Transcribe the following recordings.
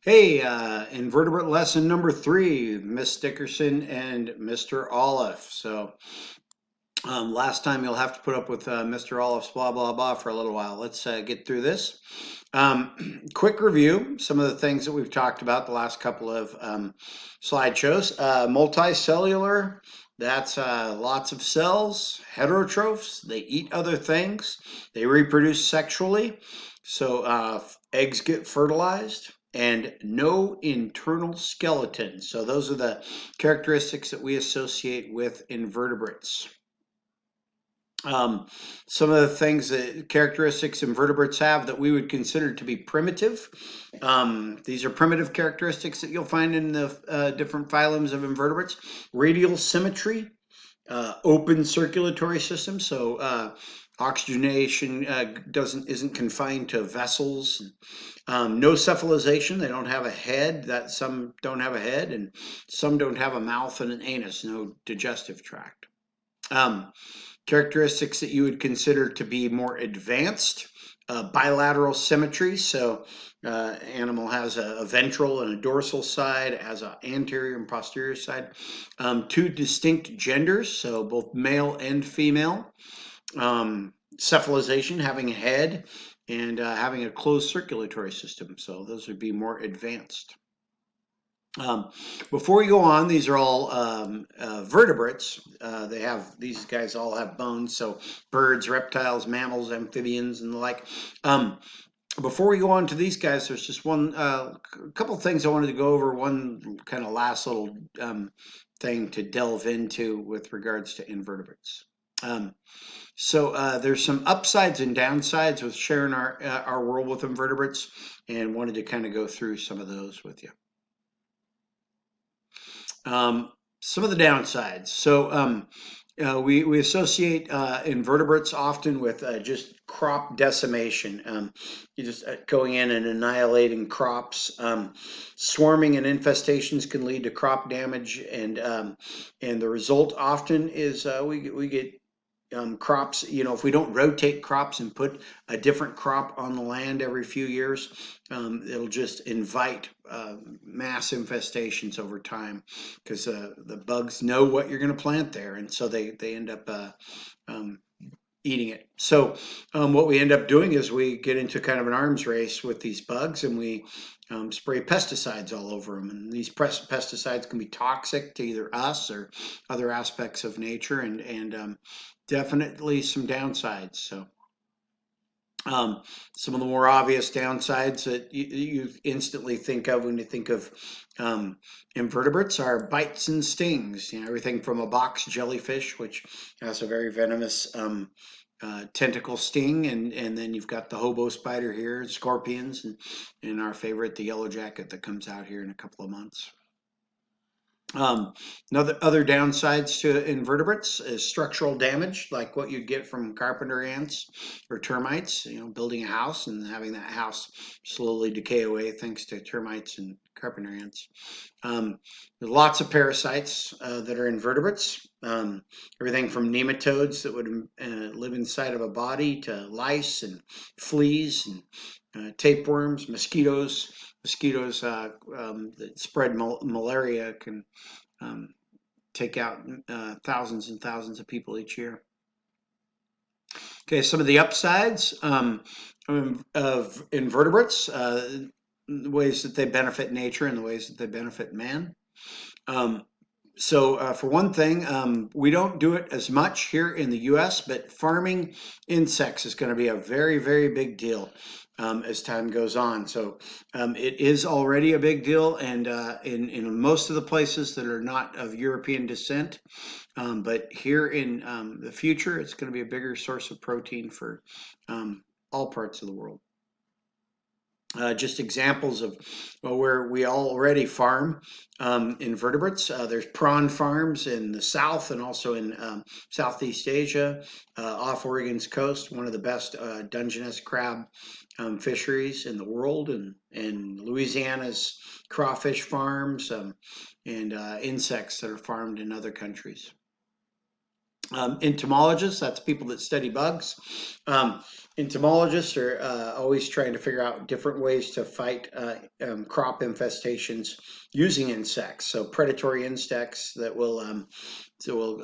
Hey, invertebrate lesson number three, Miss Dickerson and Mr. Olive. Last time you'll have to put up with Mr. Olive's blah, blah, blah for a little while. Let's get through this. Quick review, some of the things that we've talked about the last couple of slideshows. Multicellular, that's lots of cells. Heterotrophs, they eat other things. They reproduce sexually. Eggs get fertilized and no internal skeleton. So those are the characteristics that we associate with invertebrates. Some of the things that characteristics invertebrates have that we would consider to be primitive. These are primitive characteristics that you'll find in the different phylums of invertebrates. Radial symmetry, open circulatory system, so oxygenation isn't confined to vessels. No cephalization, they don't have a head. That some don't have a head, and some don't have a mouth and an anus. No digestive tract. Um, Characteristics that you would consider to be more advanced, bilateral symmetry. So animal has a ventral and a dorsal side, has an anterior and posterior side. Two distinct genders, so both male and female. Cephalization, having a head and having a closed circulatory system. So those would be more advanced. Um, Before we go on, these are all vertebrates. These guys all have bones, so birds, reptiles, mammals, amphibians, and the like. Um, Before we go on to these guys, there's just one couple things I wanted to go over. One kind of last little thing to delve into with regards to invertebrates. Um, there's some upsides and downsides with sharing our world with invertebrates, and wanted to kind of go through some of those with you. Some of the downsides. We associate invertebrates often with just crop decimation. You just going in and annihilating crops. Swarming and infestations can lead to crop damage, and the result often is we get crops. If we don't rotate crops and put a different crop on the land every few years, it'll just invite mass infestations over time, because the bugs know what you're going to plant there, and so they end up um, eating it. What we end up doing is we get into kind of an arms race with these bugs, and we spray pesticides all over them. And these pesticides can be toxic to either us or other aspects of nature, and definitely some downsides. Some of the more obvious downsides that you instantly think of when you think of invertebrates are bites and stings. Everything from a box jellyfish, which has a very venomous tentacle sting, and then you've got the hobo spider here, scorpions, and our favorite, the yellow jacket, that comes out here in a couple of months. Other downsides to invertebrates is structural damage, like what you'd get from carpenter ants or termites. Building a house and having that house slowly decay away thanks to termites and carpenter ants. There's lots of parasites that are invertebrates. Everything from nematodes that would live inside of a body, to lice and fleas and tapeworms, mosquitoes. Mosquitoes that spread malaria can take out thousands and thousands of people each year. Okay, some of the upsides of invertebrates, the ways that they benefit nature and the ways that they benefit man. For one thing, we don't do it as much here in the US, but farming insects is going to be a very, very big deal as time goes on. It is already a big deal, and in most of the places that are not of European descent. But here in the future, it's going to be a bigger source of protein for all parts of the world. Just examples of where we already farm invertebrates. There's prawn farms in the south and also in Southeast Asia, off Oregon's coast, one of the best Dungeness crab fisheries in the world, and Louisiana's crawfish farms, and insects that are farmed in other countries. Entomologists, that's people that study bugs. Um, Entomologists are always trying to figure out different ways to fight crop infestations using insects. So predatory insects that will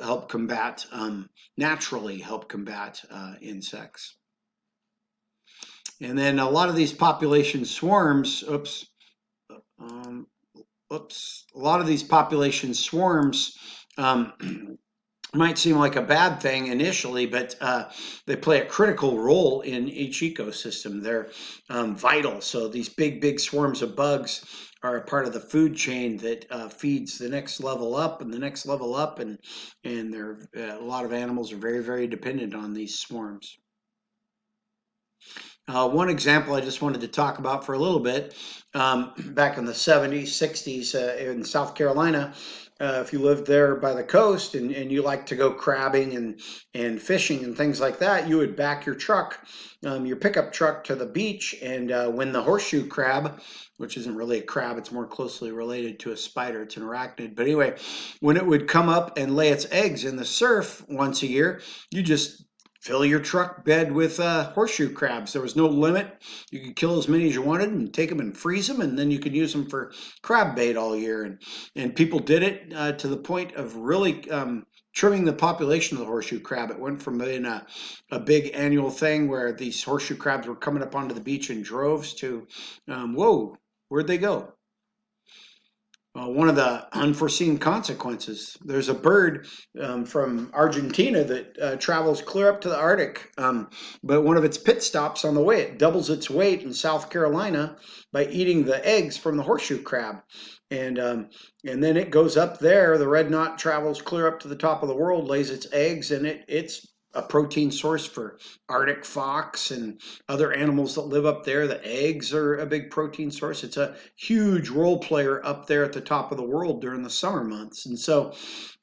help combat naturally help combat insects. And then a lot of these population swarms. Um, a lot of these population swarms. Might seem like a bad thing initially, but they play a critical role in each ecosystem. They're vital. So these big swarms of bugs are a part of the food chain that feeds the next level up and the next level up, and there a lot of animals are very dependent on these swarms. One example I just wanted to talk about for a little bit, back in the 70s, 60s in South Carolina, if you lived there by the coast and you like to go crabbing and fishing and things like that, you would back your pickup truck to the beach, and when the horseshoe crab, which isn't really a crab, it's more closely related to a spider, it's an arachnid, but anyway, when it would come up and lay its eggs in the surf once a year, you just fill your truck bed with horseshoe crabs. There was no limit. You could kill as many as you wanted and take them and freeze them, and then you could use them for crab bait all year. And people did it to the point of really trimming the population of the horseshoe crab. It went from being a big annual thing where these horseshoe crabs were coming up onto the beach in droves to, whoa, where'd they go? One of the unforeseen consequences. There's a bird from Argentina that travels clear up to the Arctic, but one of its pit stops on the way, it doubles its weight in South Carolina by eating the eggs from the horseshoe crab. And then it goes up there. The red knot travels clear up to the top of the world, lays its eggs, and it's a protein source for Arctic fox and other animals that live up there. The eggs are a big protein source. It's a huge role player up there at the top of the world during the summer months. And so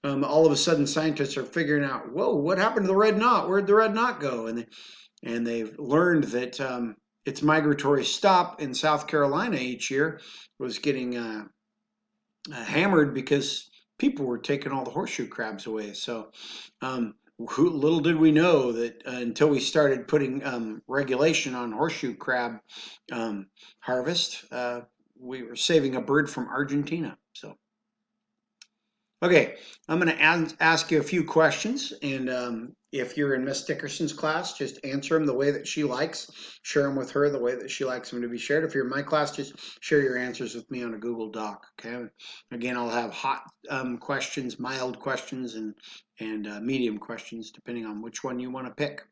all of a sudden scientists are figuring out, whoa, what happened to the red knot? Where'd the red knot go? And they've learned that its migratory stop in South Carolina each year was getting hammered because people were taking all the horseshoe crabs away. So little did we know that until we started putting regulation on horseshoe crab harvest, we were saving a bird from Argentina. So, okay, I'm going to ask you a few questions, and if you're in Miss Dickerson's class, just answer them the way that she likes. Share them with her the way that she likes them to be shared. If you're in my class, just share your answers with me on a Google Doc. Okay. Again, I'll have hot questions, mild questions, and medium questions, depending on which one you want to pick.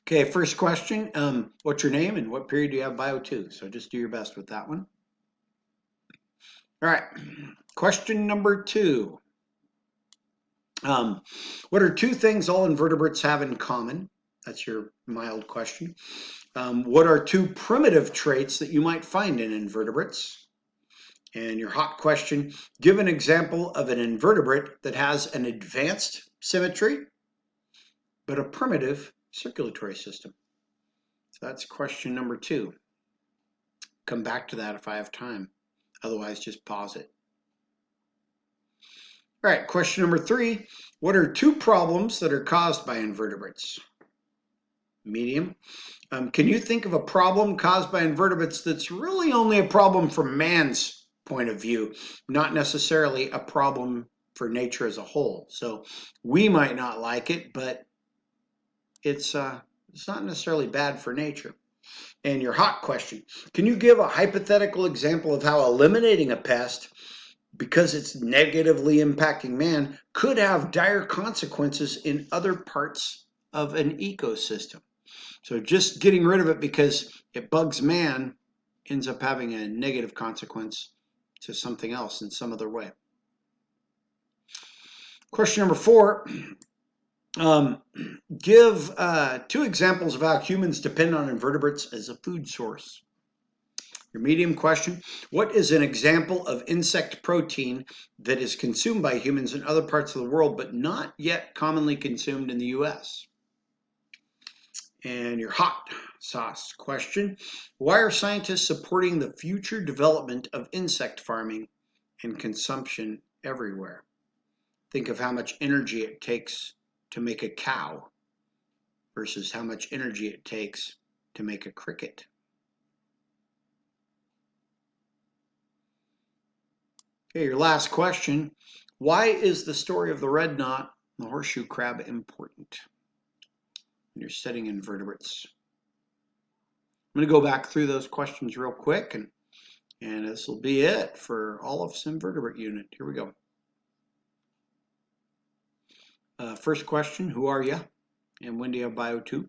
Okay, first question. What's your name and what period do you have bio 2? So just do your best with that one. All right. Question number 2. What are 2 things all invertebrates have in common? That's your mild question. What are 2 primitive traits that you might find in invertebrates? And your hot question, give an example of an invertebrate that has an advanced symmetry, but a primitive circulatory system. So that's question number 2. Come back to that if I have time. Otherwise, just pause it. All right, question number 3. What are 2 problems that are caused by invertebrates? Medium. Can you think of a problem caused by invertebrates that's really only a problem from man's point of view, not necessarily a problem for nature as a whole? So we might not like it, but it's not necessarily bad for nature. And your hot question, can you give a hypothetical example of how eliminating a pest, because it's negatively impacting man, could have dire consequences in other parts of an ecosystem? So just getting rid of it because it bugs man ends up having a negative consequence to something else in some other way. Question number 4. Give 2 examples of how humans depend on invertebrates as a food source. Your medium question, what is an example of insect protein that is consumed by humans in other parts of the world but not yet commonly consumed in the US? And your hot sauce question, why are scientists supporting the future development of insect farming and consumption everywhere? think of how much energy it takes to make a cow versus how much energy it takes to make a cricket. Okay, your last question. Why is the story of the red knot and the horseshoe crab important when you're studying invertebrates? I'm going to go back through those questions real quick, and this will be it for all of this invertebrate unit. Here we go. First question, who are you? And when do you have Bio 2?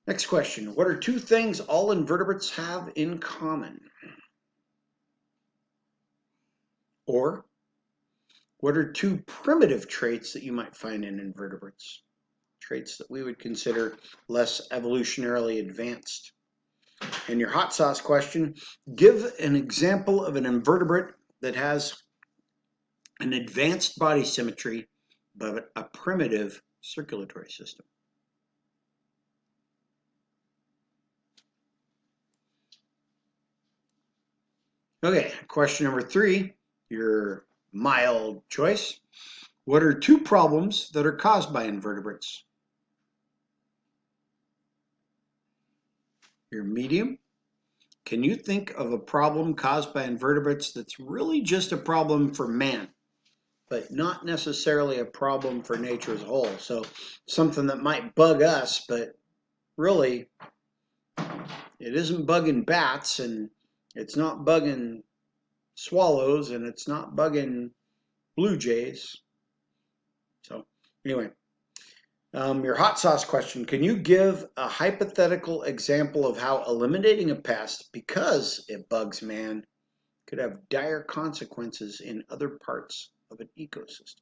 Next question, what are two things all invertebrates have in common? Or, what are two primitive traits that you might find in invertebrates? Traits that we would consider less evolutionarily advanced. And your hot sauce question, give an example of an invertebrate that has an advanced body symmetry but a primitive circulatory system. Okay, question number 3, your mild choice. What are two problems that are caused by invertebrates? Your medium. Can you think of a problem caused by invertebrates that's really just a problem for man, but not necessarily a problem for nature as a whole? So something that might bug us, but really it isn't bugging bats, and it's not bugging swallows, and it's not bugging blue jays. So anyway, your hot sauce question, can you give a hypothetical example of how eliminating a pest because it bugs man could have dire consequences in other parts of an ecosystem?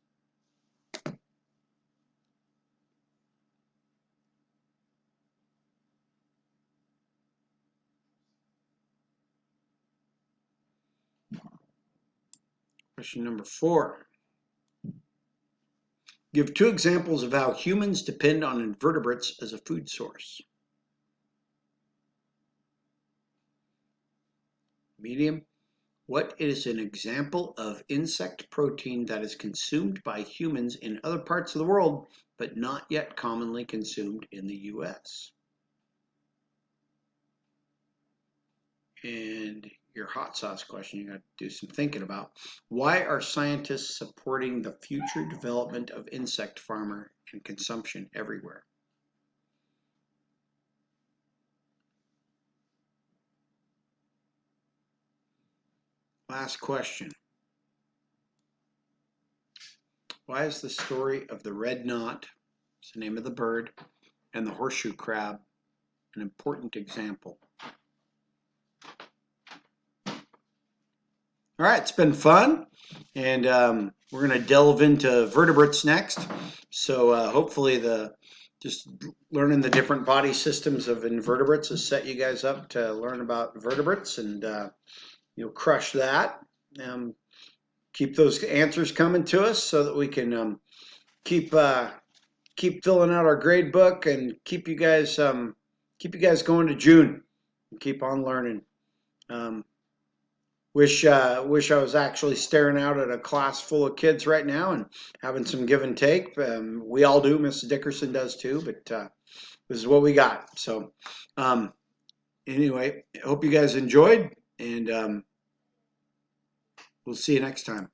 Question number 4. Give two examples of how humans depend on invertebrates as a food source. Medium. What is an example of insect protein that is consumed by humans in other parts of the world, but not yet commonly consumed in the US? And your hot sauce question, you got to do some thinking about. Why are scientists supporting the future development of insect farmer and consumption everywhere? Last question. Why is the story of the red knot, it's the name of the bird, and the horseshoe crab an important example? All right, it's been fun, and we're going to delve into vertebrates next. So hopefully just learning the different body systems of invertebrates has set you guys up to learn about vertebrates, and you'll crush that. Keep those answers coming to us so that we can keep filling out our grade book and keep you guys going to June and keep on learning. Wish I was actually staring out at a class full of kids right now and having some give and take. We all do. Mrs. Dickerson does too, but this is what we got. So anyway, I hope you guys enjoyed, and we'll see you next time.